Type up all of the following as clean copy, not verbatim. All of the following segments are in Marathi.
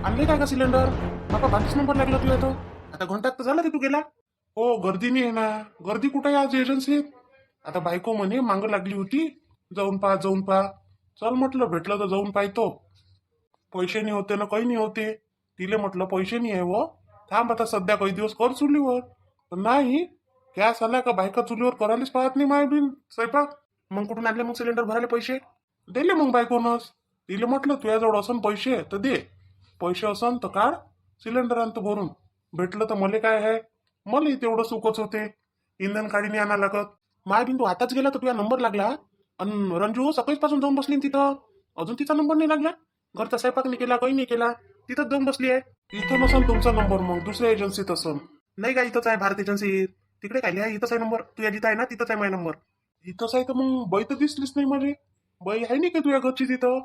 आणले काय का सिलेंडर? बाबा 22 नंबर लागला तुला तो. आता घंटात तर झाला की तू गेला. हो गर्दी नाही आहे ना. गर्दी कुठे आहे आज एजन्सीत? आता बायको म्हणे मागं लागली होती. जाऊन पहा जाऊन पहा. चल म्हटलं भेटलं तर जाऊन पाहतो. पैसे नाही होते ना काही नाही होते. तिले म्हटलं पैसे नाही आहे व थांब आता सध्या काही दिवस कर चुलीवर. पण नाही गॅस आला का बायका चुलीवर करायलाच पाहत नाही माय बिन स्वयंपाक. मग कुठून आणले मग सिलेंडर भरायला पैसे? दिले मग बायकोनच. तिले म्हटलं तुझ्याजवळ असन पैसे तर दे. पैसे असन तर काढ सिलेंडर आणतो भरून. भेटलं तर मले काय आहे. मला तेवढं सुखच होते. इंधन काढीने आणा लागत. माय बिन तू आताच गेला तर तुझा नंबर लागला. आणि रंजू सकाळीच पासून जाऊन बसली ना तिथं. अजून तिचा नंबर नाही लागला. घरचा स्वयंपाक नाही केला काही नाही केला. तिथंच जाऊन बसली आहे. इथं नसन तुमचा नंबर मग दुसऱ्या एजन्सीत असन. नाही का इथंच आहे भारत एजन्सी. तिकडे काय लिहा इथंच आहे नंबर. तुझ्या जिथं आहे ना तिथंच आहे माझा नंबर. इथंच आहे तर मग बाई तर दिसलीच नाही मला. बाई आहे नाही का तुझ्या घरची तिथं?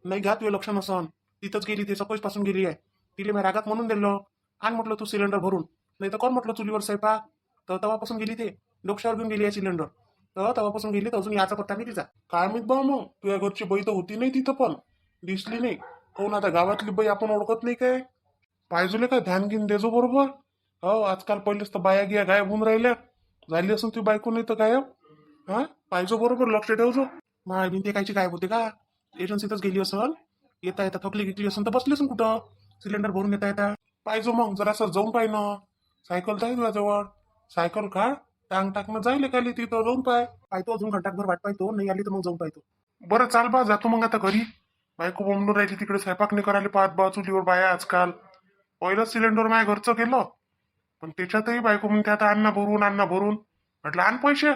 नाही घ्या तुझं लक्ष नसन. तिथंच गेली ते सकाळीच पासून गेली आहे. तिले मी रागात म्हणून दिलं आण म्हटलं तू सिलेंडर भरून. नाही तर कोण म्हटलं चुलीवर स्वयंपाक. तर तेव्हापासून गेली ते डोक्यावर घेऊन गेली आहे सिलेंडर. तर तेव्हापासून गेली तर अजून याचा पत्ता नाही तिचा. काय माहित बा मग तुझ्या घरची बाई तर होती नाही तिथं पण दिसली नाही. कोण आता गावातली बाई आपण ओळखत नाही काय? पाहिजे काय ध्यान घेऊन देजो बरोबर. हो आजकाल पहिलेच तर बाया गिया गायब होऊन राहिल्या. झाली असून ती बायको नाही तर गायब. हा पाहिजे बरोबर लक्ष ठेवजो. माय बिन ते कायची गायब होते का? एजन्सीतच गेली असन. येता येता थकली गिकली असन तर बसली असून कुठं सिलेंडर भरून येता येता. पाहिजे मग जरासं जाऊन पाय ना. सायकल तर आहे तुझ्याजवळ. सायकल काढ टांग टाकणं जाईल खाली तिथं जाऊन पाहतो अजून घंटाभर वाट पाहतो नाही आली तर मग जाऊन पाहतो. बरं चाल बा जातो मग आता घरी. बायको बोंबलून राहिली तिकडे स्वयंपाक नाही करायला पाहत बा चुलीवर बाया आजकाल. पहिलं सिलेंडर माझ्या घरचं केलं. पण त्याच्यातही बायको म्हणते आता अण्णा भरून अण्णा भरून. म्हटलं आण पैसे.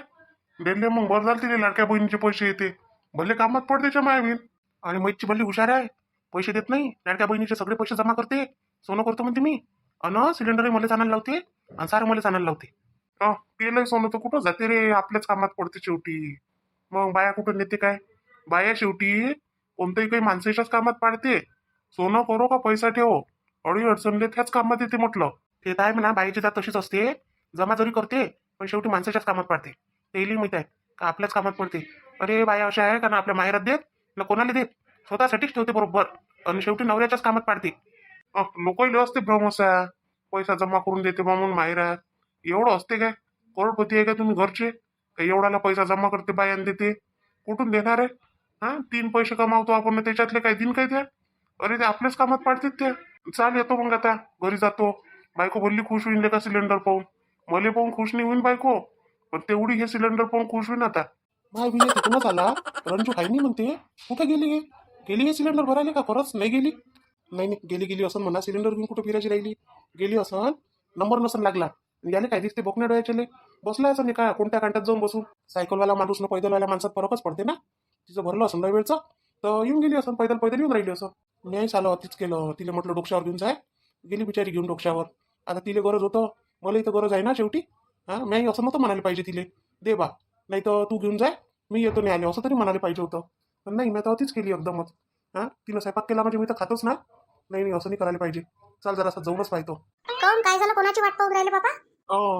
दिले मग बरं झालं तिने लाडक्या बहिणीचे पैसे येते. भले कामात पड त्याच्या माया बहीण. आणि मैची भल्ली हुशार आहे. पैसे देत नाही लाडक्या बहिणीचे सगळे पैसे जमा करते. सोनं करतो म्हणते मी. अन सिलेंडरही मलाच आणायला लावते आणि सारं मलाच आणायला लावते. तेलही सोनं तर कुठं जाते रे आपल्याच कामात पडते शेवटी. मग बाया कुठं नेते काय? बाया शेवटी कोणतंही काही माणसाच्याच कामात पाडते. सोनं करो का पैसा ठेवो अडी अडचणले त्याच कामात येते म्हटलं. ते काय म्हणा बाईची जात तशीच असते. जमा जरी करते पण शेवटी माणसाच्याच कामात पाडते. तेली माहित आहे का आपल्याच कामात पडते. अरे बाया अशा आहे कारण आपल्या माहेरात देत ना कोणाला देत. स्वतःसाठीच ठेवते बरोबर. आणि शेवटी नवऱ्याच्याच कामात पाडते. लोकही असते भ्रमसा. पैसा जमा करून देते म्हणून माहेरात. एवढं असते काय? करोडपती आहे का तुम्ही घरचे? काही एवढाला पैसा जमा करते बायान देते. कुठून देणार आहे? हा 3 पैसे कमावतो आपण त्याच्यातले काय दिन काय त्या? अरे ते आपल्याच कामात पाडतात त्या. चाल येतो मग आता घरी जातो. बायको बोलली खुश होईन का सिलेंडर पाहून. मले पाहून खुश नाही होईन बायको. पण तेवढी हे सिलेंडर पाहून खुश होईन आता. माय बिया तिथूनच आला. रंजू काही नाही म्हणते. कुठं गेली? गेली हे सिलेंडर भरायला का खरंच नाही गेली? नाही नाही गेली गेली असं म्हणा सिलेंडर घेऊन कुठं फिरायची राहिली. गेली असं नंबर नसन लागला. याने काय दिसते बोकण्या डोळ्याचे बसला असं नाही का कोणत्या कांट्यात जाऊन बसून. सायकलवाला माणूस ना पैदलवाल्या माणसात फरकच पडते ना. तिचं भरलं असं लय वेळचं तर येऊन गेली असं पैदल पैदल येऊन राहिली असं. नाही आलं तीच केलं तिला म्हटलं डोक्यावर घेऊन जाय. गेली बिचारी घेऊन डोक्यावर. आता तिला गरज होतं. मला इथं गरज आहे ना शेवटी. हा मी असं नव्हतं म्हणायला पाहिजे तिले. दे बा नाही तर तू घेऊन जाय. मी येतो नाही आले असं तरी म्हणायला पाहिजे होतं. पण नाही मी तर तीच केली एकदमच. हा तिनं स्वयंपाक केला म्हणजे मी तर खातोच ना. नाही नाही असं नाही करायला पाहिजे. चाल जरा असं जाऊनच पाहतो. काऊन काय झालं कोणाची वाट पाहून राहिले बाबा?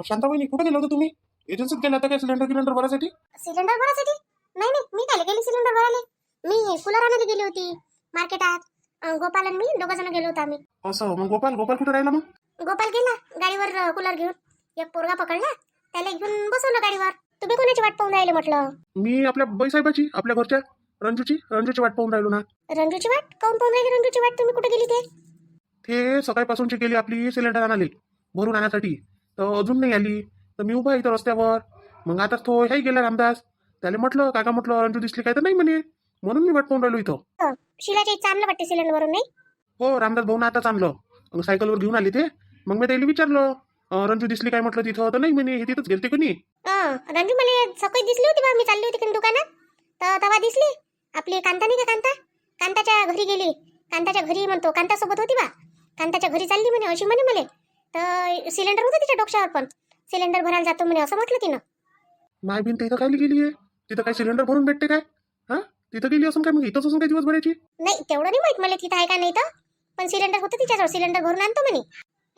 शांताबाईनी कुठे गेलो होतो तुम्ही? एजन्सीत गेला होता काय सिलेंडर गिलेंडर भरायसाठी? सिलेंडर भरायसाठी? नाही नाही मी काय गेली सिलेंडर भरायला. मी कूलर आणायला गेली होती मार्केटात. गोपाल आणि मी दोघ जण गेलो होतो आम्ही. असं मग गोपाल गोपाल कुठे राहिला मग? गोपाल गेला गाडीवर कूलर घेऊन. एक पोरगा पकडला त्याला घेऊन बसवलं गाडीवर. तुम्ही कोणाची वाट पाहून राहिले म्हटलं? मी आपल्या बाईसाहेबाची आपल्या घरच्या रंजूची वाट पाहून राहिलो ना. रंजूची वाट काऊन पाहून राहिली? रंजूची वाट तुम्ही कुठे गेली ते? ते सकाळपासूनची गेली आपली सिलेंडर आणाले भरून आणण्यासाठी. तर अजून नाही आली. तर मी उभा इथं रस्त्यावर. मग आता तो हे गेला रामदास. त्याला म्हटलं काका म्हटलं रंजू दिसली काय तर नाही म्हणे. म्हणून मी वाट पाहून राहिलो इथं. शिलाच्या इथं आणलं वाटते सिलेंडर भरून नाही? हो रामदास भाऊन आताच आणलं. मग सायकलवर घेऊन आले ते. मग मी त्याला विचारलं रंजू दिसली काय म्हटलं तिथं तर नाही म्हणे हे तिथंच गेलते कोणी. रंजू मला सकाळी दिसली होती बा. मी चालली होती की दुकानात तर तेव्हा दिसली. आपली कांता नाही का कांता. कांताच्या घरी गेली. कांताच्या घरी म्हणतो कांतासोबत होती बा. कांताच्या घरी चालली म्हणे अशी म्हणे मला. तर सिलेंडर होतं तिच्या डोक्यावर पण. सिलेंडर भरायला जातो म्हणे असं म्हटलं तिनं. माय बिन तिथं काय गेली आहे? तिथं काय सिलेंडर भरून भेटते काय? हा तिथं गेली असून काय मग इथंच असून काय दिवस भरायची? नाही तेवढं नाही माहित मला तिथं आहे का नाही तर. पण सिलेंडर होतं तिच्याजवळ. सिलेंडर भरून आणतो म्हणे.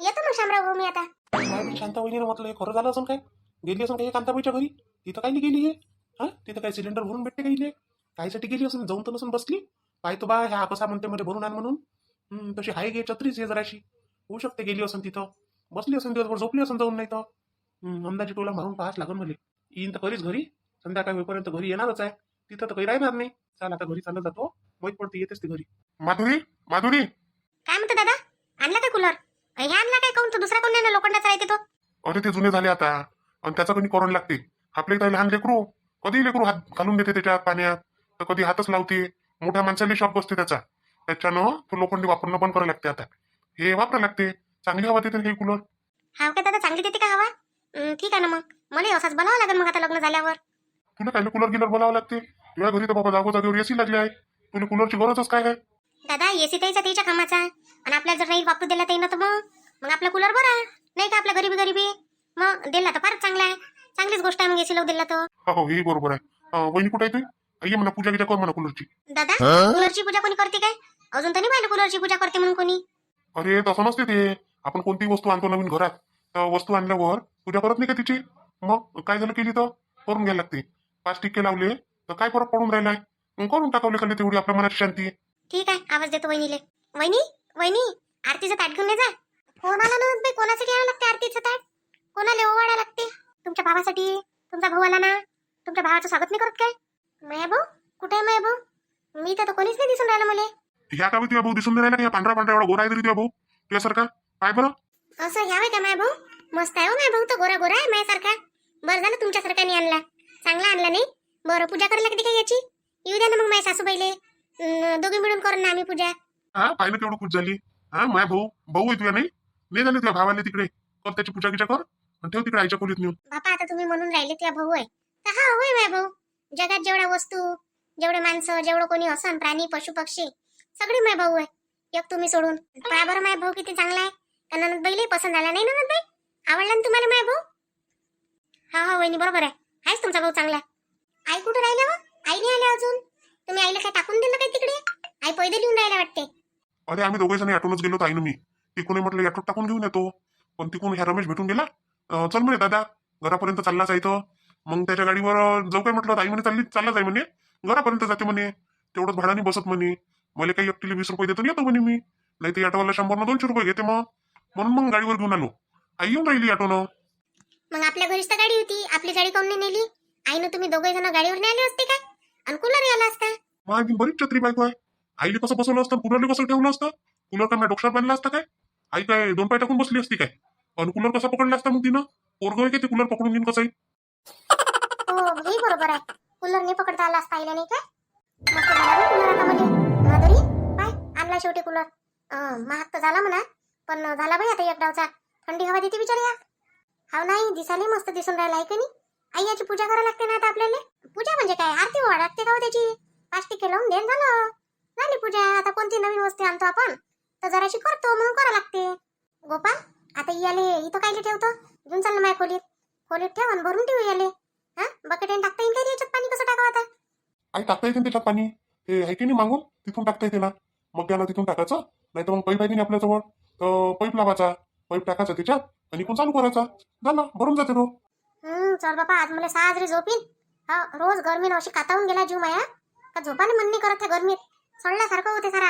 येतो मग शामराव भाऊ मी आता. माय बिन शांताबाईने म्हटलं हे खरं झालं असून काय? गेली असून काय कांताबाईच्या घरी? तिथं काय गेली आहे? हा तिथं काय सिलेंडर भरून भेटते का इले? कायसाठी गेली असून जाऊन तर नसून बसली. काय तो बा ह्या कसा म्हणते मध्ये भरून आण म्हणून. तशी आहे गे छत्रीच आहे जराशी. होऊ शकते गेली असन तिथं, बसली असन दिवसभर, झोपली असन जाऊन, नाही तर अंदाजी टोला मारून पाहाच लागन मला. येईन तर करीच घरी, संध्याकाळी होईपर्यंत घरी येणारच आहे. तिथं तर काही राहणार नाही. चाल आता घरी चालत जातो, माहीत पडते येतेच ती घरी. माधुरी, माधुरी, काय म्हणतो दादा? आणला काय कूलर? हे आणला काय? काऊन तो दुसरा कोण नाही ना, लोखंडाचा राहते तो. अरे ते जुने झाले आता, आणि त्याचं कधी करून लागते. आपल्या इथं लहान लेकरू, कधी लेकरू हात घालून देते त्याच्यात पाण्यात, तर कधी हातच लावते. मोठ्या माणसाला शॉक बसते त्याचा. त्याच्यानं तो लोखंडी वापरणं बंद करावं लागते आता. हे वापरावं लागते. चांगली हवा देते हे कूलर. हा काय दादा, चांगली देते का हवा? ठीक आहे ना, मग मला असाच बनावं लागेल मग आता लग्न झाल्यावर. तुला काय कूलर गिलर बोलावं लागते? तुझ्या घरी तर बाबा जागोजागेवर एसी लागली आहे. तुला कूलरची गरजच काय आहे? दादा एसी त्याच्या कामाचा, आणि आपल्याला जर नाही वापरू दिला तर तर मग आपला कूलर बरा नाही का? आपल्या गरीबी मग दिला तर फारच चांगला आहे. चांगलीच गोष्ट आहे मग एसी लावून दिला तो. हो हे बरोबर आहे. वहिनी कुठे आहे तू? ये म्हणा पूजा गिजा कर म्हणा कूलरची. दादा कूलरची पूजा कोणी करते काय? अजून तर नाही पाहिलं कूलरची पूजा करते म्हणून कोणी. अरे तसं नसते ते. आपण कोणतीही वस्तू आणतो नवीन घरात, तर वस्तू आणल्यावर पूजा करत नाही का तिची? मग काय झालं केली तर करून घ्यायला लागते. 5 टिक्के लावले तर काय फरक पडून राहिलाय? मग करून टाकवले खाली, तेवढी आपल्या मनाची शांती. ठीक आहे, आवाज देतो वहिनीले. वहिनी, वहिनी, आरतीचं ताट घेऊन ये जा. फोन आला ना बाई, कोणासाठी आणावं लागते आरतीचं ताट? कोणाला ओवाळा लागते? तुमच्या भावासाठी. तुमचा भाऊ आला ना, तुमच्या भावाचं स्वागत नाही करत काय? माया भाऊ कुठे आहे? माया भाऊ मी तर कोणीच नाही दिसून राहिलं मला. ह्या का तुझ्या भाऊ दिसून नाही राहिला? पांढरा पांढरा एवढा गोरा आहे तरी तुझ्या भाऊ तुझ्यासारखा. काय बरं असं ह्यावे का माय भाऊ? मस्त आहे हो माय भाऊ, तो गोरा गोरा आहे माझ्यासारखा. बरं झालं तुमच्यासारखा नाही आणला, चांगला आणला नाही. बरं पूजा करायला लागते का याची? येऊ द्या ना मग माझ्या सासूबाईले, दोघे मिळून करू ना आम्ही पूजा. हा पाहिलं केवढं खुश झाली. हा माय भाऊ भाऊ आहे तुझ्या? नाही झाले तुझ्या भावाले तिकडे कर, त्याची पूजा गिजा कर आणि ठेव तिकडे आईच्या खोलीत नेऊन. बापा आता तुम्ही म्हणून राहिले त्या भाऊ आहे तर हा होय माय भाऊ. जगात जेवढ्या वस्तू, जेवढे माणसं, जेवढं कोणी असन, प्राणी पशु पक्षी, सगळे माय भाऊ आहे. एक तुम्ही सोडून. पहा बरं माय भाऊ किती चांगला आहे. ननद बाईला पसंत आला नाही? ननद बाई आवडला ना तुम्हाला माय भाऊ? हा हा वहिनी बरोबर आहे, आहेच तुमचा भाऊ चांगला. आई कुठे राहिल्या व? आई नाही आल्या अजून. तुम्ही आईला काय टाकून दिलं काय तिकडे? आई पैदल येऊन राहिला वाटते. अरे आम्ही दोघे जण ऑटोनच गेलो आईनं मी. तिकडून म्हटलं ऑटोत टाकून घेऊन येतो, पण तिकडून ह्या रमेश भेटून गेला. चल म्हणे दादा घरापर्यंत चालला जायचं. मग त्याच्या गाडीवर जाऊ काय म्हटलं, आई म्हणे चालला जाय म्हणे, घरापर्यंत जाते म्हणे, तेवढंच भाडाने बसत म्हणे. मला काही एकटीला 20 रुपये देतो येतो म्हणे मी, नाही तर ऑटोवाला 100 200 रुपये घेते मग. म्हणून मग गाडीवर घेऊन आलो. आई येऊन राहिली ऑटोनं. मग आपल्या घरीच तर गाडी होती, आपली गाडी काऊन नाही नेली? आईनं तुम्ही दोघे जण गाडीवर नाही आले असते काय? आणि कूलर आला असता. माझी बरीच छत्री बायको आहे. आईला कसं बसवलं असतं, कूलरला कसं ठेवलं असतं? कूलर काय डोक्यावर बांधला असता काय? आई काय 2 पाय टाकून बसली असती काय? आणि कूलर कसा पकडला असता मग तिनं? पोरगं आहे ते कूलर पकडून घेईन कसं? हो हे बरोबर आहे, कूलर नाही पकडता आला असता आईला नाही काय? मस्त झाला बे कूलर आता मध्ये. माधुरी पाय आणला शेवटी कूलर. महाग तर झाला म्हणा, पण झाला बाई आता एक डावचा. थंडी हवा देते बिचारी या. हा नाही दिसायला मस्त दिसून राहिला आहे का नाही? आई याची पूजा करायला लागते ना आता आपल्याला. पूजा म्हणजे काय? आरती व्हावं लागते का हो त्याची? 5 टिक्के लावून देण झालं, झाली पूजा. आता कोणती नवीन वस्तू आणतो आपण तर जराशी करतो म्हणून करा लागते. गोपाल आता याले इथं कायले ठेवतो? घेऊन चाल ना माझ्या खोलीत. खोलीत ठेव आणि भरून ठेवू याले. हा बकेट टाकता येईल काय याच्यात? पाणी कसं टाकावं आता? आई टाकता येते त्याच्यात पाणी, ते आहे की नाही मागून तिथून टाकता येते ना. मग त्याला तिथून टाकायचं, नाही तर मग पाईप आहे की नाही आपल्याजवळ, तर पाईप लावायचा, पाईप टाकायचा त्याच्यात आणि इकडून चालू करायचा, झालं भरून जाते तो. चल बापा आज मला साजरी झोपीन. हा रोज गरमीनं अशी कातावून गेला जीव माया, का झोपाने मन नाही करत त्या गरमीत. सडल्यासारखं होते सारा.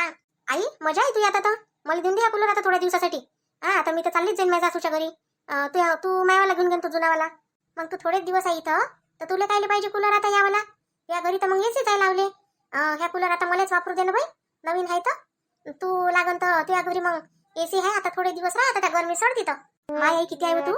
आई मजा आहे तुझी आता तर. मला देऊन दे कूलर आता थोड्या दिवसासाठी. हा आता मी तर चाललीच जाईन माझ्या सासूच्या घरी. तू मायावाला घेऊन तू जुनावाला. मग तू थोडेच दिवस आहे इथं, तर तुला कायले पाहिजे कूलर आता यावाला? या घरी तर मग एसीच आहे लावले. ह्या कूलर आता मलाच वापरू दे ना बाई, नवीन आहे तर. तू लागन तर तुझ्या घरी मग एसी आहे आता, थोडे दिवस राहा आता त्या गरमी सड तिथं. माय आई किती आहे तू?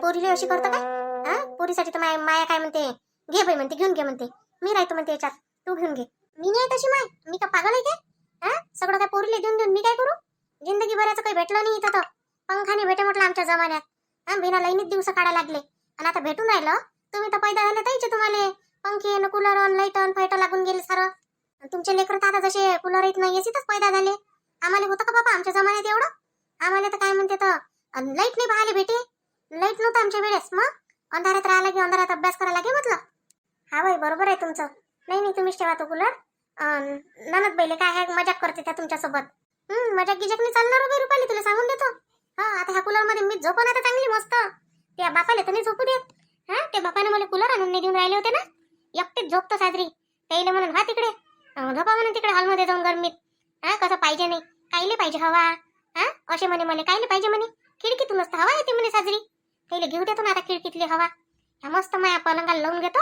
पोरीले अशी करतो काय? हा पोरीसाठी तर माया काय म्हणते, घे बाई म्हणते, घेऊन घे म्हणते. मी राहतो म्हणते याच्यात, तू घेऊन घे. मी नाही तशी माय, मी का पागल आहे काय? हा सगळं काय पोरीले देऊन देऊन मी काय करू? जिंदगी भराचं काही भेटलं नाही इथं तर. पंखाने भेटे म्हटलं आमच्या जमान्यात. हा बिना लाईनीत दिवस काढा लागले, आणि आता भेटून राहिलं. तुम्ही तर पैदा झाले ताईचे, तुम्हाला पंखे न कूलर न लाईट न फाईट लागून गेले सारं. तुमचे लेकर तर आता जसे कूलर येत नाही एसीतच पैदा झाले. आम्हाला होतं का बाबा आमच्या जमान्यात एवढं? आम्हाला तर काय म्हणते तर लाईट नाही पाहायला भेटे. लाईट नव्हतं आमच्या वेळेस, मग अंधारात राहायला की अंधारात अभ्यास करायला की म्हटलं. हा बाई बरोबर आहे तुमचं. नाही नाही तुम्हीच ठेवा तो कूलर. ननद बैले काय आहे मजाक करते त्या तुमच्यासोबत. मजाक गिजक नाही चालणार बाई रुपाली, तुला सांगून देतो. हा आता ह्या कूलर मध्ये मी झोपण आता चांगली मस्त. त्या बापाला तर नाही झोपू देत. हा त्या बापाने मला कूलर आणून नाही देऊन राहिले होते ना, एकटेच झोपतो साजरी. त्याला म्हणून हा तिकडे झोपा म्हणून तिकडे हॉलमध्ये जाऊन गरमीत. हा कसं पाहिजे नाही कायले पाहिजे हवा? हा असे म्हणे मला कायले पाहिजे म्हणे, खिडकीतून मस्त हवा येते म्हणे साजरी, त्याला घेऊ देतो ना आता खिडकीतली हवा. हा मस्त माया पलंगाला लावून घेतो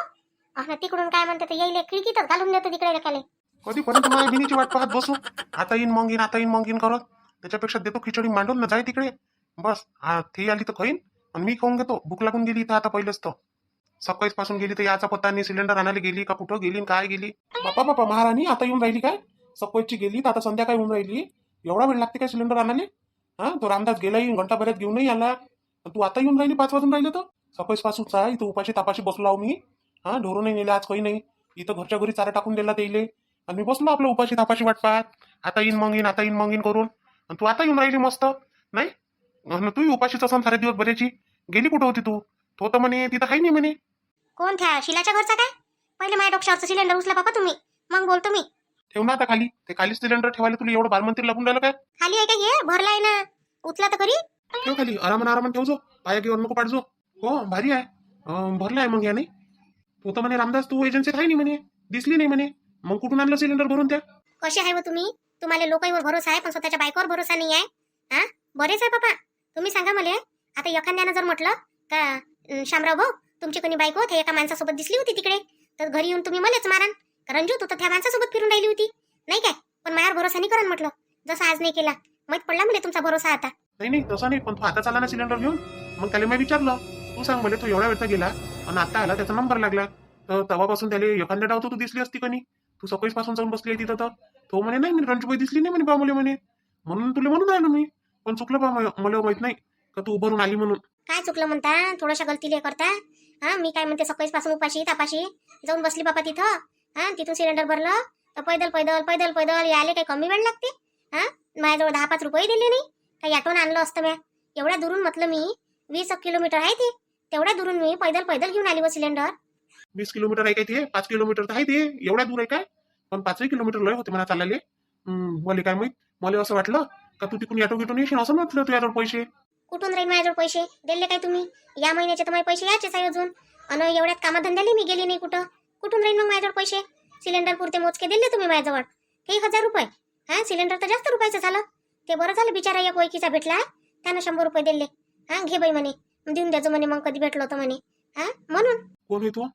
आणि तिकडून काय म्हणते ते येईल खिडकीतच घालून देतो तिकडे रकाले. कधीपर्यंत माझ्या बिनीची वाट पाहत बसू? आता येईन मग येईन, आता येईन मग येईन करत. त्याच्यापेक्षा देतो खिचडी मांडून ना जाय तिकडे. बस ती आली तर खाईन आणि मी खाऊन घेतो. भूक लागून गेली तर आता पहिलेच तर सकाळीच पासून गेली तर याचा पत्ता नाही. सिलेंडर आणायला गेली का कुठं गेली काय गेली? बापा बापा महाराणी आता येऊन राहिली काय? सकाळची गेली तर आता संध्याकाळी येऊन राहिली. एवढा वेळ लागते काय सिलेंडर आणायला? हा तो रामदास गेलाही घंटाभरात घेऊनही आला. तू आता येऊन राहिली 5 वाजून राहिले तर सकाळीच पासून चा इथं उपाशी तापाशी बसलो आहो मी. हा ढोरू नाही नेले आज काही नाही. इथं घरच्या घरी चारा टाकून दिला तेले आणि मी बसलो आपलं उपाशी तापाशी वाट पाहत. आता येईन मग येईन, आता येईन मग येईन करून. आणि तू आता येऊन राहिली मस्त नाही. तू उपाशीच असन सारे दिवस बऱ्याची. गेली कुठं होती तू? तो तर म्हणे तिथं आहे नाही म्हणे. कोण त्या शिलाच्या घरचा काय? पहिले माझ्या डोक्यावरचं सिलेंडर उचला बाबा तुम्ही, मग बोलतो मी. ठेव ना आता खाली. ते खाली सिलेंडर ठेवायला तुला एवढं बालमंत्री लागून राहिलं काय? खाली आहे का हे? भरलाय ना, उचला तर खरी. ठेव खाली आरामान ठेवजो. पाया घेऊन नको पाडजो. हो भारी आहे. भरलं आहे मग या नाही. तो तर म्हणे रामदास तू एजन्सीत आहे नाही म्हणे, दिसली नाही म्हणे. मग कुठून आणलं सिलेंडर भरून त्या? कसे आहे व तुम्ही? तुम्हाला लोकांवर भरोसा आहे पण स्वतःच्या बायकोवर भरोसा नाही आहे. हा बरेच आहे बाबा. तुम्ही सांगा मला, आता एखाद्यानं जर म्हटलं का शामराव भाऊ तुमची कोणी बायको ते एका माणसासोबत दिसली होती तिकडे, तर घरी येऊन तुम्ही मलाच मारान. कारण तू तर त्या माणसासोबत फिरून राहिली होती नाही काय? पण माझ्यावर भरोसा नाही करा म्हटलं, जसं आज नाही केला. माहित पडला मला तुमचा भरोसा आता. नाही नाही तसं नाही, पण तू आता चाला ना सिलेंडर घेऊन. मग त्याला मी विचारलं तू सांग मला, तो एवढ्या वेळचा गेला आणि आता आला त्याचा नंबर लागला. तर तेव्हापासून त्याला एखाद्या डाव तू दिसली असती कनी. तू सकाळीच पासून जाऊन बसली आहे तिथं. तर तो म्हणे नाही म्हणे रंजूबाई दिसली नाही म्हणे बा मुले म्हणे. म्हणून तुला म्हणून राहिलो मी. पण चुकलं बा मला माहित नाही का तू उभरून आली म्हणून. काय चुकलं म्हणता? थोड्याशा गलतीले करता. हा मी काय म्हणते सकाळीच पासून उपाशी तापाशी जाऊन बसली बाबा तिथं. हा तिथून सिलेंडर भरलं तर पैदल पैदल पैदल पैदल यायला काही कमी वेळ लागते? हा माझ्याजवळ 10-5 रुपये दिले नाही. काही ऑटोन आणलं असतं म्या. एवढ्या दुरून म्हटलं मी 20 किलोमीटर आहे ते, तेवढ्या दुरून मी पैदल पैदल घेऊन आली व सिलेंडर. 20 किलोमीटर आहे काय ते? 5 किलोमीटर तर आहे ते. एवढ्या दूर आहे काय? पण 5 किलोमीटर लय होते मला चालले. मला काय माहित. मला असं वाटलं का तू तिकडून ऑटो घेऊन येशील असं म्हटलं. तुझ्याजवळ पैसे कुठून राहील माझ्याजवळ पैसे? दिले काय तुम्ही? या महिन्याचे तर माझे पैसे याचेच आहे अजून. आणि एवढ्यात कामाधंद्याला मी गेली नाही कुठं. कुठून राहील मग माझ्याजवळ पैसे? सिलेंडर पुरते मोजके दिले तुम्ही माझ्याजवळ. ते 1000 रुपये. हा सिलेंडर तर जास्त रुपयाचं झालं. ते बरं झालं बिचारा एक ओळखीचा भेटला, त्यानं 100 रुपये दिले. हा घे बाई म्हणे, देऊन द्यायचं म्हणे मग कधी भेटलो होतं म्हणे. हा म्हणून. कोण आहे तू?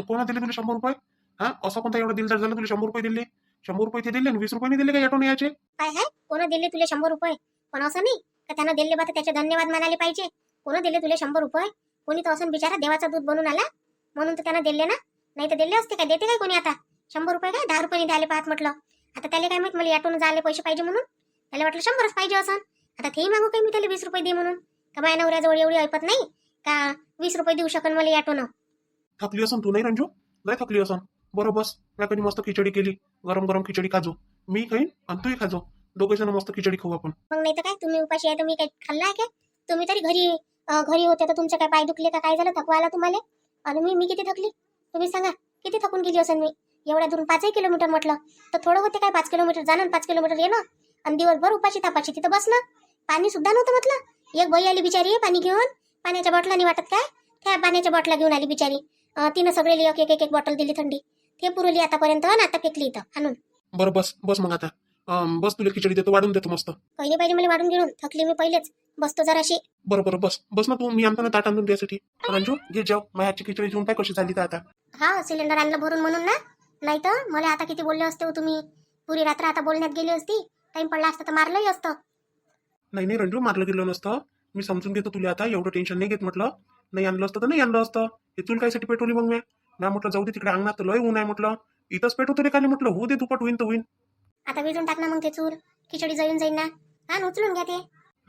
कोणा दिले तुला 100 रुपये? हा असं कोणता एवढा दिलदार झाला तुला 100 रुपये दिले? 100 रुपये ते दिले आणि 20 रुपये नाही दिले का ऑटोने याचे? काय आहे कोण दिले तुले 100 रुपये? पण असं नाही का त्यानं दिले बा तर त्याचे धन्यवाद मानायला पाहिजे. कोण दिले तुले 100 रुपये? कोणी तर असं बिचारा देवाचा दूध बनून आला म्हणून तर त्यानं दिले ना. नाही तर दिले असते काय? देते काय कोणी आता 100 रुपये? काय 10 रुपये द्यायला पाहत म्हटलं. आता त्याला काय माहित मला ऑटोने जायला पैसे पाहिजे म्हणून. त्याला वाटलं 100च पाहिजे असं. आता तेही मागू काय मी त्याला 20 रुपये दे म्हणून? का माझ्या नवऱ्याजवळ एवढी ऐपत नाही का 20 रुपये देऊ शकन मला ऑटोनं? थकली असन तू नाही रंजू? लय थकली असन. बरं बस, मी कधी मस्त खिचडी केली. गरम गरम खिचडी खाजो. मी खाईन आणि तूही खाजो. दोघे जण मस्त खिचडी खाऊ आपण. मग नाही तर काय, तुम्ही उपाशी आहे तर मी काय खाल्ला आहे काय? तुम्ही तरी घरी होते तर तुमचे काय पाय दुखले का काय झालं? थकवा आला तुम्हाला? आणि मी किती थकली तुम्ही सांगा? किती थकून गेली असेल मी? एवढ्या दूर 5 किलोमीटर म्हटलं तर थोडं होते काय? 5 किलोमीटर जाणं 5 किलोमीटर येणं आणि दिवसभर उपाशी तापाशी तिथं बसणं. पाणी सुद्धा नव्हतं म्हटलं. एक बाई आली बिचारी पाणी घेऊन. पाण्याच्या बॉटलानी वाटत काय त्या पाण्याच्या बॉटला घेऊन आली बिचारी. तिनं सगळे एक एक बॉटल दिली थंडी. ते पुरवली आतापर्यंत आणि आता फेकली इथं आणून. बरं बस बस मग आता. बस तुला खिचडी देतो, वाढून देतो मस्त. पहिले पाहिजे मला वाढून घेऊन. थकली मी पहिलेच. बसतो जराशी. बरं बरं बस बस ना तू. मी आणतो ना ताट आणून द्यासाठी. रंजू घे जाऊ. माझ्याची खिचडी घेऊन काय कशी झाली तर आता. हा सिलेंडर आणलं भरून म्हणून ना. नाही तर मला आता किती बोलले असते हो तुम्ही. पुरी रात्र आता बोलण्यात गेली असती. टाइम पडला असता तर मारलंही असतं. नाही नाही रंजू, मारलं गेलं नसतं. मी समजून घेतो तुला आता. एवढं टेन्शन नाही घेत म्हटलं. नाही आणलं असतं तर नाही आणलं असतं. हे चूल कायसाठी पेटवली मग मी म्हटलं जाऊ दे तिकडे अंगणात लय ऊन आहे म्हटलं. इथंच पेटवतो रे खाली म्हटलं. होऊ दे दुपट होईन तर होईन. आता विजून टाक ना मग ते चूल. खिचडी जळून जाईन ना. हा उचलून घ्या ते.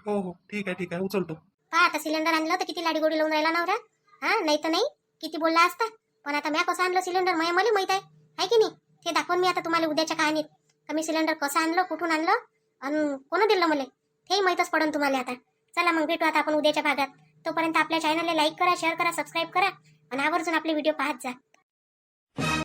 हो हो ठीक आहे उचलतो. पहा आता सिलेंडर आणलं तर किती लाडीगोडी लावून राहिला नवरा. हा नाही तर नाही किती बोलला असता. पण आता मी कसं आणलं सिलेंडर मला माहित आहे की नाही? ते दाखवून मी आता तुम्हाला उद्याच्या कहाणीत का मी सिलेंडर कसं आणलं, कुठून आणलं आणि कोण दिलं मला तेही माहीतच पडन तुम्हाला आता. चला मग भेटू आता आपण उद्याच्या भागात. तोपर्यंत आपल्या चॅनलला लाईक करा, शेअर करा, सबस्क्राईब करा आणि आवर्जून आपले व्हिडिओ पाहत जा.